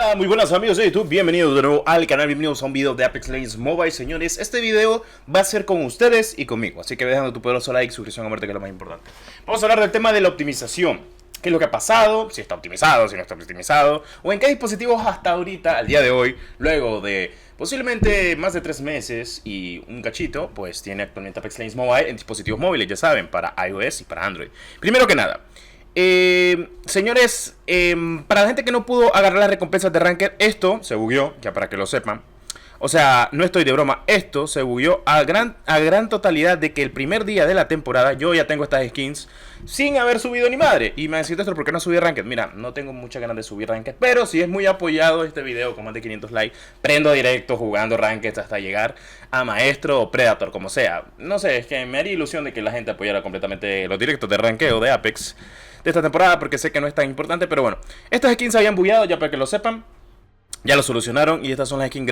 Hola, muy buenas amigos de YouTube, bienvenidos de nuevo al canal, bienvenidos a un video de Apex Legends Mobile. Señores, este video va a ser con ustedes y conmigo, así que ve dejando tu poderoso like, suscripción a muerte, que es lo más importante. Vamos a hablar del tema de la optimización. ¿Qué es lo que ha pasado? Si está optimizado, si no está optimizado, o en qué dispositivos hasta ahorita, al día de hoy, luego de posiblemente más de 3 meses y un cachito, pues tiene actualmente Apex Legends Mobile en dispositivos móviles, ya saben, para iOS y para Android. Primero que nada, señores, para la gente que no pudo agarrar las recompensas de Ranked, esto se bugueó, ya para que lo sepan. O sea, no estoy de broma, esto se bugueó a gran totalidad de que el primer día de la temporada yo ya tengo estas skins sin haber subido ni madre. Y me decís, ¿por qué no subí Ranked? Mira, no tengo muchas ganas de subir Ranked, pero si es muy apoyado este video con más de 500 likes, prendo directo jugando Ranked hasta llegar a Maestro o Predator, como sea. No sé, es que me haría ilusión de que la gente apoyara completamente los directos de rankeo de Apex de esta temporada, porque sé que no es tan importante, pero bueno, estas skins se habían bugueado, ya para que lo sepan, ya lo solucionaron y estas son las skins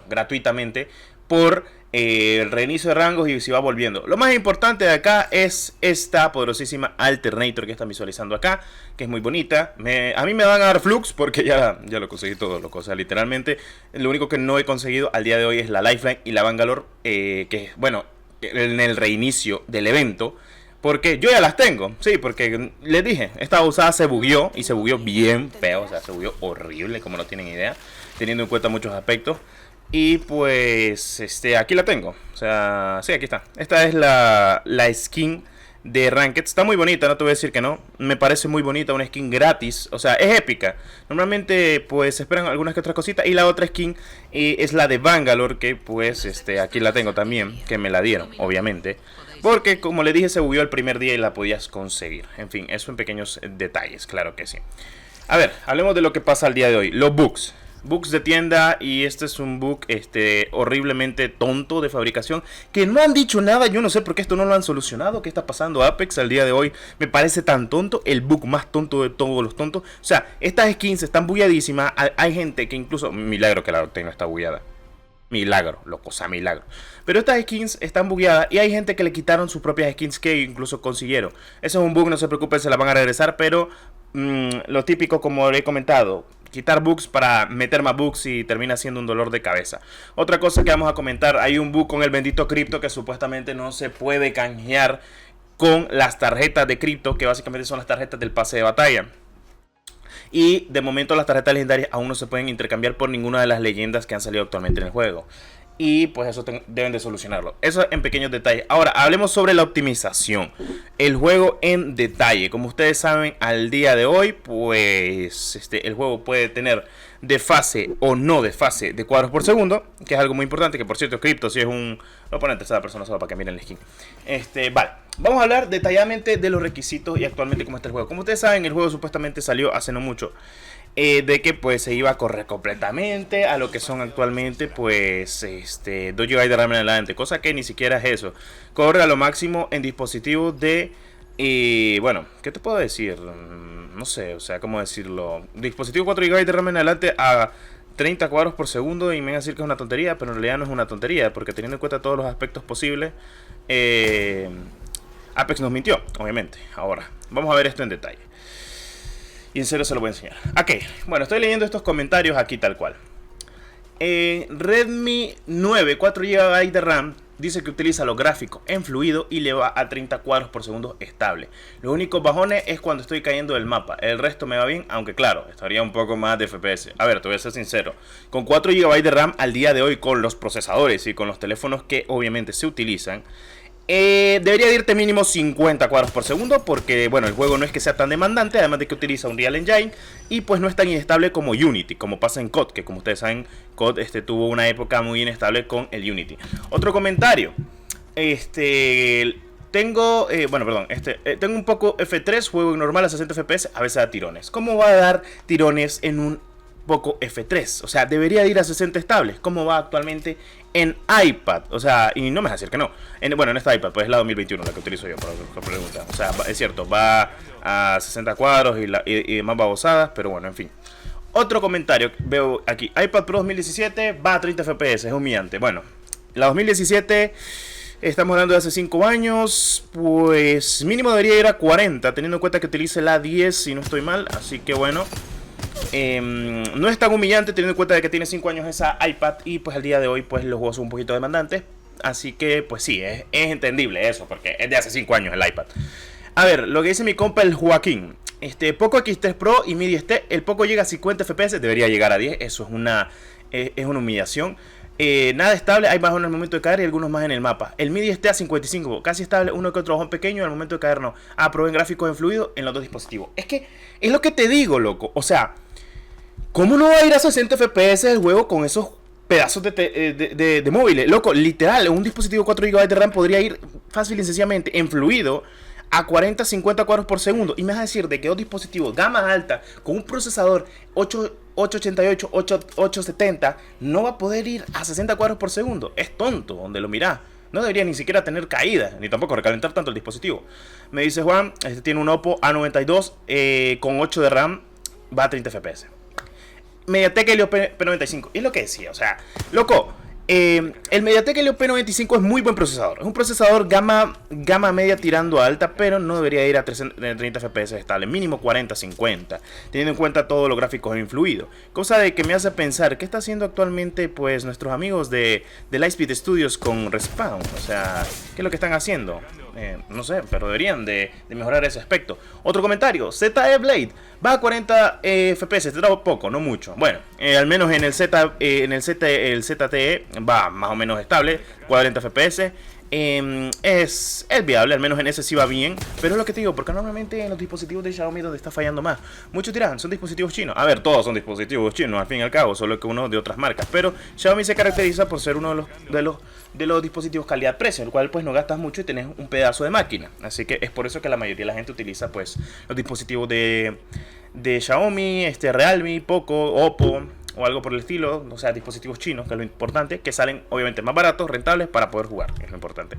gratuitamente por el reinicio de rangos y si va volviendo. Lo más importante de acá es esta poderosísima Alternator que están visualizando acá, que es muy bonita. A mí me van a dar flux porque ya lo conseguí todo, loco. O sea, literalmente lo único que no he conseguido al día de hoy es la Lifeline y la Bangalore, que bueno, en el reinicio del evento. Porque yo ya las tengo, sí, porque les dije, esta usada se bugueó y se bugueó bien feo, o sea, se bugueó horrible, como no tienen idea, teniendo en cuenta muchos aspectos. Y pues, aquí la tengo, o sea, sí, aquí está. Esta es la skin de Ranked, está muy bonita, no te voy a decir que no, me parece muy bonita, una skin gratis, o sea, es épica. Normalmente, pues, se esperan algunas que otras cositas. Y la otra skin es la de Bangalore, que pues, aquí la tengo también, que me la dieron, obviamente. Porque, como le dije, se bugueó el primer día y la podías conseguir. En fin, eso en pequeños detalles, claro que sí. A ver, hablemos de lo que pasa al día de hoy. Los bugs. Bugs de tienda, y este es un bug horriblemente tonto de fabricación, que no han dicho nada. Yo no sé por qué esto no lo han solucionado. ¿Qué está pasando Apex al día de hoy? Me parece tan tonto, el bug más tonto de todos los tontos. O sea, estas skins están bugueadísimas. Hay gente que incluso... Milagro que la Octane está bugueada. Milagro, loco, o sea, milagro. Pero estas skins están bugueadas y hay gente que le quitaron sus propias skins que incluso consiguieron. Eso es un bug, no se preocupen, se la van a regresar. Pero lo típico, como he comentado, quitar bugs para meter más bugs y termina siendo un dolor de cabeza. Otra cosa que vamos a comentar, hay un bug con el bendito cripto que supuestamente no se puede canjear con las tarjetas de cripto, que básicamente son las tarjetas del pase de batalla. Y de momento las tarjetas legendarias aún no se pueden intercambiar por ninguna de las leyendas que han salido actualmente en el juego. Y pues eso deben de solucionarlo. Eso en pequeños detalles. Ahora hablemos sobre la optimización. El juego en detalle. Como ustedes saben, al día de hoy, pues el juego puede tener desfase o no desfase de cuadros por segundo, que es algo muy importante. Que por cierto, Crypto si es un... Lo voy a poner en tercera persona solo para que miren la skin. Vale. Vamos a hablar detalladamente de los requisitos y actualmente cómo está el juego. Como ustedes saben, el juego supuestamente salió hace no mucho. De que pues se iba a correr completamente a lo que son actualmente pues 2 GB de RAM en adelante, cosa que ni siquiera es eso. Corre a lo máximo en dispositivos de bueno, ¿qué te puedo decir? No sé, o sea, ¿cómo decirlo? Dispositivo 4 GB de RAM en adelante a 30 cuadros por segundo, y me van a decir que es una tontería, pero en realidad no es una tontería, porque teniendo en cuenta todos los aspectos posibles, Apex nos mintió, obviamente. Ahora, vamos a ver esto en detalle. Y en serio se lo voy a enseñar. Ok, bueno, estoy leyendo estos comentarios aquí tal cual. Redmi 9, 4 GB de RAM, dice que utiliza los gráficos en fluido y le va a 30 cuadros por segundo estable. Los únicos bajones es cuando estoy cayendo del mapa. El resto me va bien, aunque claro, estaría un poco más de FPS. A ver, te voy a ser sincero. Con 4 GB de RAM al día de hoy, con los procesadores y con los teléfonos que obviamente se utilizan, debería de irte mínimo 50 cuadros por segundo, porque bueno, el juego no es que sea tan demandante, además de que utiliza un Unreal Engine y pues no es tan inestable como Unity, como pasa en COD, que como ustedes saben, COD tuvo una época muy inestable con el Unity. Otro comentario, tengo, tengo un poco F3, juego normal a 60 FPS, a veces da tirones. ¿Cómo va a dar tirones en un poco F3? O sea, debería ir a 60 estables. ¿Cómo va actualmente en iPad? O sea, y no me vas a decir que no. Bueno, en esta iPad, pues es la 2021 la que utilizo yo, por pregunta. O sea, es cierto, va a 60 cuadros y más babosadas, pero bueno, en fin. Otro comentario, veo aquí, iPad Pro 2017 va a 30 FPS, es humillante. Bueno, la 2017... Estamos hablando de hace 5 años, pues mínimo debería ir a 40, teniendo en cuenta que utilice la 10 si no estoy mal, así que bueno, No es tan humillante teniendo en cuenta de que tiene 5 años esa iPad y pues al día de hoy pues los juegos son un poquito demandantes. Así que pues sí, es entendible eso porque es de hace 5 años el iPad. A ver, lo que dice mi compa el Joaquín. Poco X3 Pro y Mi 10T, el Poco llega a 50 FPS, debería llegar a 10, eso es una humillación. Nada estable, hay bajón en el momento de caer y algunos más en el mapa. El Mi 10T a 55, casi estable, uno que otro bajón pequeño, al momento de caer no. Probé en gráficos en fluido en los dos dispositivos. Es que, es lo que te digo, loco, o sea, ¿cómo no va a ir a 60 FPS el juego con esos pedazos de móviles? Loco, literal, un dispositivo 4 GB de RAM podría ir fácil y sencillamente en fluido a 40-50 cuadros por segundo. Y me vas a decir de que dos dispositivos gama alta con un procesador 888, 870 no va a poder ir a 60 cuadros por segundo. Es tonto, donde lo mirás. No debería ni siquiera tener caída, ni tampoco recalentar tanto el dispositivo. Me dice Juan, tiene un Oppo A92 con 8 de RAM, va a 30 FPS. MediaTek Helio P95. Y es lo que decía, o sea, loco, el MediaTek Helio P95 es muy buen procesador. Es un procesador gama media tirando a alta, pero no debería ir a 30 FPS estable, mínimo 40-50, teniendo en cuenta todos los gráficos en fluido. Cosa de que me hace pensar, ¿qué está haciendo actualmente pues nuestros amigos de Lightspeed Studios con Respawn? O sea, ¿qué es lo que están haciendo? No sé, pero deberían de mejorar ese aspecto. Otro comentario, ZE Blade va a 40 FPS, te da poco, no mucho. Bueno, al menos en el ZTE va más o menos estable, 40 FPS. Es viable, al menos en ese sí va bien. Pero es lo que te digo, porque normalmente en los dispositivos de Xiaomi donde está fallando más. Muchos dirán, son dispositivos chinos. A ver, todos son dispositivos chinos al fin y al cabo, solo que uno de otras marcas. Pero Xiaomi se caracteriza por ser uno de los dispositivos calidad-precio, el cual pues no gastas mucho y tenés un pedazo de máquina. Así que es por eso que la mayoría de la gente utiliza pues los dispositivos de Xiaomi, Realme, Poco, Oppo o algo por el estilo, o sea, dispositivos chinos, que es lo importante, que salen obviamente más baratos, rentables para poder jugar, es lo importante.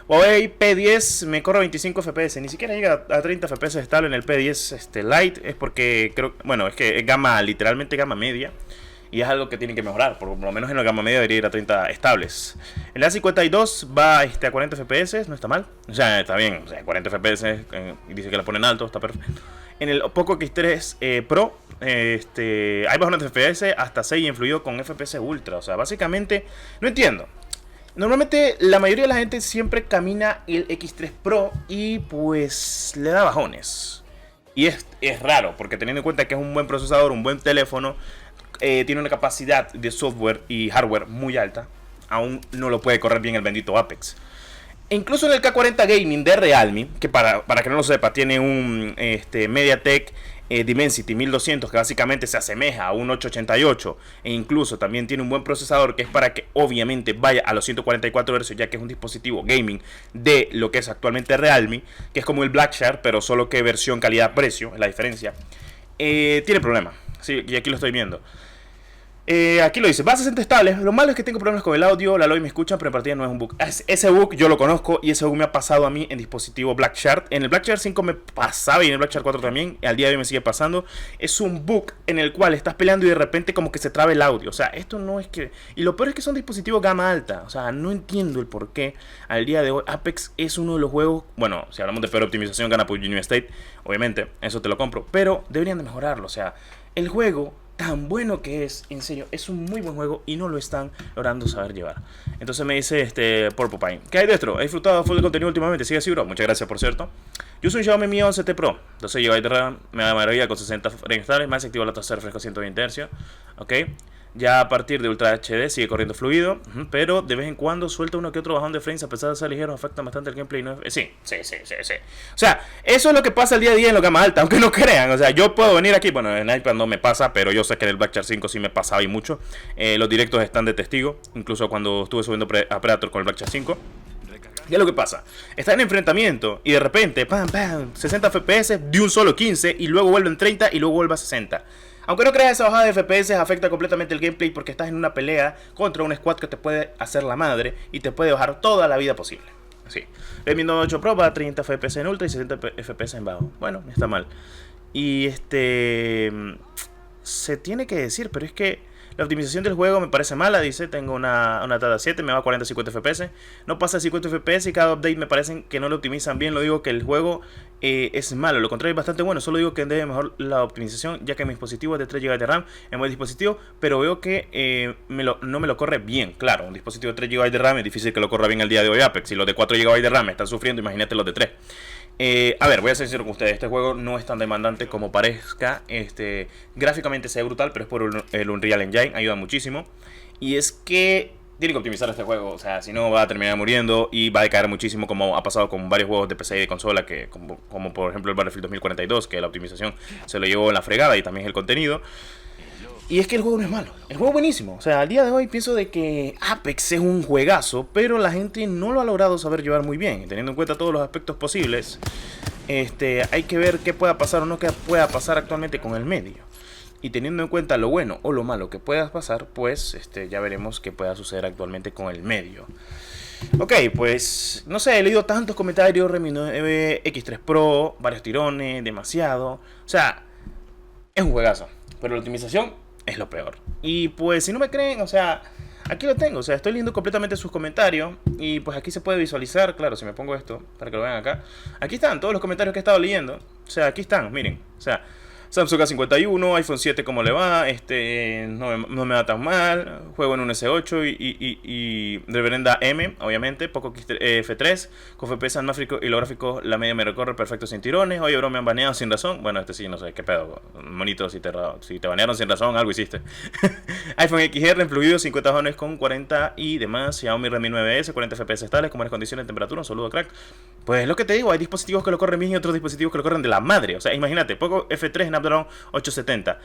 Huawei P10 me corre 25 FPS, ni siquiera llega a 30 FPS estable en el P10 Lite, es porque creo, bueno, es que es literalmente gama media. Y es algo que tienen que mejorar, por lo menos en la gama media debería ir a 30 estables. El A52 va a 40 FPS, no está mal. O sea, está bien, o sea, 40 FPS, dice que la ponen alto, está perfecto. En el Poco X3 Pro, hay bajones de FPS hasta 6 en fluido con FPS Ultra. O sea, básicamente, no entiendo. Normalmente la mayoría de la gente siempre camina el X3 Pro y pues le da bajones. Y es raro, porque teniendo en cuenta que es un buen procesador, un buen teléfono, tiene una capacidad de software y hardware muy alta, aún no lo puede correr bien el bendito Apex. E incluso en el K40 Gaming de Realme, que para que no lo sepa, tiene un MediaTek Dimensity 1200 que básicamente se asemeja a un 888 e incluso también tiene un buen procesador que es para que obviamente vaya a los 144 Hz, ya que es un dispositivo gaming de lo que es actualmente Realme, que es como el Blackshark, pero solo que versión calidad-precio, es la diferencia. Tiene problemas, sí, y aquí lo estoy viendo. Aquí lo dice, va a 60 estables. Lo malo es que tengo problemas con el audio, la LOI me escuchan, pero en partida no es un bug. Ese bug yo lo conozco y ese bug me ha pasado a mí en dispositivo Blackshark. En el Blackshark 5 me pasaba y en el Blackshark 4 también. Al día de hoy me sigue pasando. Es un bug en el cual estás peleando y de repente como que se traba el audio. O sea, esto no es que... Y lo peor es que son dispositivos gama alta. O sea, no entiendo el por qué al día de hoy Apex es uno de los juegos... Bueno, si hablamos de peor optimización gana PUBG New State. Obviamente, eso te lo compro. Pero deberían de mejorarlo. O sea, el juego... tan bueno que es, en serio, es un muy buen juego y no lo están logrando saber llevar. Entonces me dice Porcupine, ¿qué hay de esto? ¿He disfrutado full de contenido últimamente? Sigue así, bro. Muchas gracias, por cierto. Yo soy un Xiaomi Mi 11T Pro, 12 GB de RAM, me da maravilla con 60 frames estables, más activo la tasa de refresco 120 Hz. Ok. Ya a partir de Ultra HD sigue corriendo fluido, pero de vez en cuando suelta uno que otro bajón de frames, a pesar de ser ligero, afecta bastante el gameplay. ¿No? Sí. O sea, eso es lo que pasa el día a día en lo gama alta, aunque no crean. O sea, yo puedo venir aquí, bueno, en iPad no me pasa, pero yo sé que en el Blackshark 5 sí me pasaba y mucho. Los directos están de testigo, incluso cuando estuve subiendo a Predator con el Blackshark 5. ¿Qué es lo que pasa? Está en enfrentamiento y de repente, pam, 60 FPS de un solo 15 y luego vuelve en 30 y luego vuelve a 60. Aunque no creas, esa bajada de FPS afecta completamente el gameplay porque estás en una pelea contra un squad que te puede hacer la madre y te puede bajar toda la vida posible. Así. Redmi Note 8 Pro va a 30 FPS en ultra y 60 FPS en bajo. Bueno, está mal. Y se tiene que decir, pero es que La optimización del juego me parece mala, dice. Tengo una Tata 7, me va a 40-50 FPS. No pasa de 50 FPS y cada update me parecen que no lo optimizan bien. Lo digo que el juego es malo, lo contrario es bastante bueno. Solo digo que debe mejor la optimización, ya que mi dispositivo es de 3 GB de RAM en buen dispositivo, pero veo que no me lo corre bien. Claro, un dispositivo de 3 GB de RAM es difícil que lo corra bien el día de hoy Apex. Si los de 4 GB de RAM están sufriendo, imagínate los de 3. A ver, voy a ser sincero con ustedes. Este juego no es tan demandante como parezca. Gráficamente se ve brutal, pero es por el Unreal Engine, ayuda muchísimo. Y es que tiene que optimizar este juego, o sea, si no va a terminar muriendo y va a decaer muchísimo, como ha pasado con varios juegos de PC y de consola, como por ejemplo el Battlefield 2042, que la optimización se lo llevó en la fregada y también el contenido. Y es que el juego no es malo, el juego es buenísimo. O sea, al día de hoy pienso de que Apex es un juegazo, pero la gente no lo ha logrado saber llevar muy bien. Teniendo en cuenta todos los aspectos posibles, hay que ver qué pueda pasar o no qué pueda pasar actualmente con el medio. Y teniendo en cuenta lo bueno o lo malo que pueda pasar, pues ya veremos qué pueda suceder actualmente con el medio. Ok, pues no sé, he leído tantos comentarios, Redmi 9, X3 Pro, varios tirones, demasiado. O sea, es un juegazo, pero la optimización es lo peor. Y pues si no me creen, o sea, aquí lo tengo, o sea, estoy leyendo completamente sus comentarios. Y pues aquí se puede visualizar, claro, si me pongo esto, para que lo vean acá. Aquí están todos los comentarios que he estado leyendo. O sea, aquí están, miren, o sea, Samsung A51, iPhone 7 cómo le va, no me va tan mal, juego en un S8 y reverenda M, obviamente, Poco F3, con FPS más y los gráficos, la media me recorre perfecto sin tirones. Oye bro, me han baneado sin razón, bueno, sí, no sé, qué pedo, monito, si te banearon sin razón, algo hiciste. iPhone XR en fluido, 50 jones con 40 y demás, Xiaomi Redmi 9S, 40 FPS estables, con buenas condiciones de temperatura, un saludo crack. Pues lo que te digo, hay dispositivos que lo corren bien y otros dispositivos que lo corren de la madre. O sea, imagínate, Poco F3 Snapdragon 870,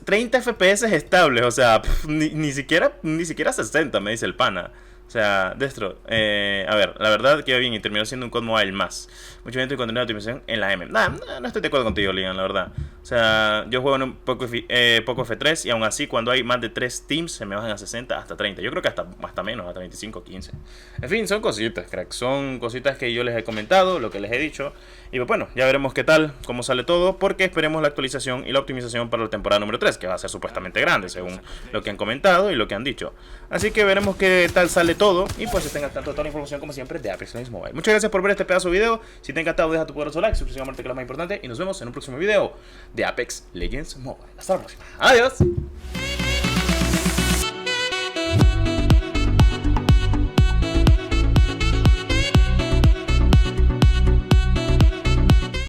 30 FPS estables, o sea, ni siquiera 60, me dice el pana. O sea, Destro, a ver, la verdad que iba bien y terminó siendo un COD Mobile más. Mucho evento y contenido de optimización en la M. No estoy de acuerdo contigo, Ligan, la verdad. O sea, yo juego en un Poco F3 y aún así cuando hay más de 3 teams se me bajan a 60 hasta 30. Yo creo que hasta menos, hasta 25, 15. En fin, son cositas, crack. Son cositas que yo les he comentado, lo que les he dicho. Y pues bueno, ya veremos qué tal, cómo sale todo, porque esperemos la actualización y la optimización para la temporada número 3, que va a ser supuestamente grande, según lo que han comentado y lo que han dicho. Así que veremos qué tal sale todo y pues estén al tanto de toda la información como siempre de Apex Legends Mobile. Muchas gracias por ver este pedazo de video. Si te ha encantado, deja tu poderoso like, suscríbete, que es lo más importante, y nos vemos en un próximo video de Apex Legends Mobile. Hasta la próxima. Adiós.